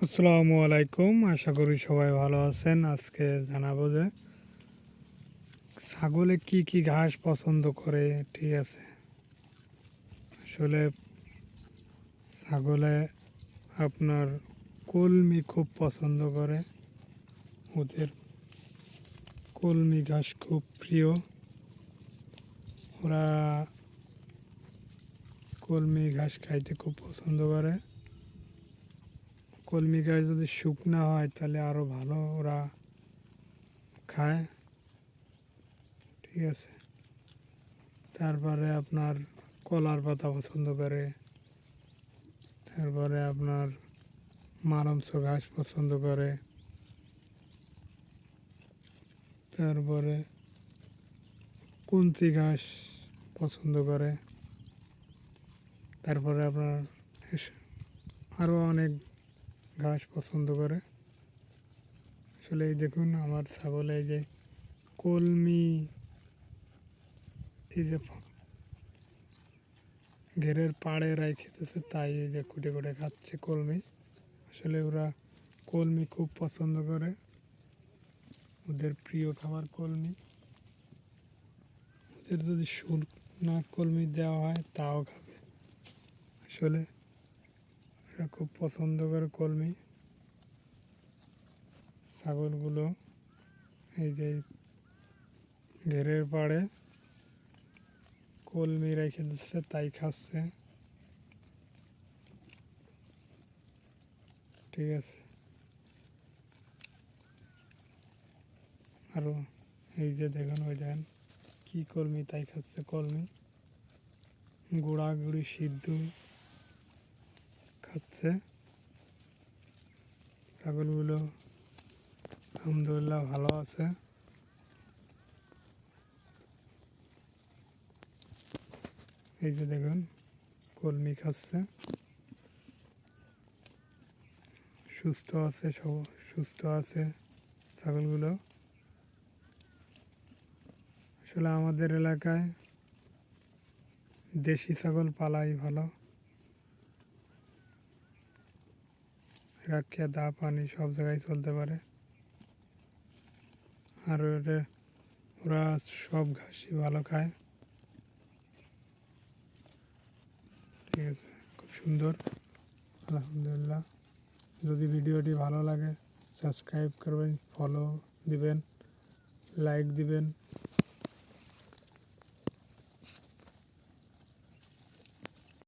আসসালামু আলাইকুম। আশা করি সবাই ভালো আছেন। আজকে জানাবো যে ছাগলে কি কি ঘাস পছন্দ করে। ঠিক আছে, আসলে ছাগলে আপনার কলমি খুব পছন্দ করে। ওদের কলমি ঘাস খুব প্রিয়। ওরা কলমি ঘাস খাইতে খুব পছন্দ করে। কলমি ঘাস যদি শুকনা হয় তাহলে আরও ভালো ওরা খায়। ঠিক আছে, তারপরে আপনার কলার পাতা পছন্দ করে। তারপরে আপনার মালঞ্চ ঘাস পছন্দ করে। তারপরে কুন্তি ঘাস পছন্দ করে। তারপরে আপনার আরও অনেক ঘাস পছন্দ করে। আসলে এই দেখুন আমার ছাগল এই যে কলমি, এই যে ঘেরের পাড়ে রাই খেতেছে, তাই এই যে কুটে কুটে খাচ্ছে কলমি। আসলে ওরা কলমি খুব পছন্দ করে, ওদের প্রিয় খাবার কলমি। ওদের যদি শুকনা কলমি দেওয়া হয় তাও খাবে। আসলে এরা খুব পছন্দ করে কলমি। ছাগলগুলো এই যে ঘেরের পাড়ে কলমি রেখে দিচ্ছে, তাই খাচ্ছে। ঠিক আছে, আরও এই যে দেখুন, ওই দেখেন কী কলমি, তাই খাচ্ছে কলমি। গুঁড়া গুঁড়ি সিদ্ধ খাচ্ছে ছাগলগুলো। আলহামদুলিল্লাহ ভালো আছে। এই যে দেখুন কলমি খাচ্ছে, সুস্থ আছে, সব সুস্থ আছে ছাগলগুলো। আসলে আমাদের এলাকায় দেশি ছাগল পালাই ভালো। এরা কেদা পানি সব জায়গায় চলতে পারে। আর ওরা সব ঘাসই ভালো খায়। ঠিক আছে, খুব সুন্দর, আলহামদুলিল্লাহ। যদি ভিডিওটি ভালো লাগে সাবস্ক্রাইব করবেন, ফলো দিবেন, লাইক দিবেন।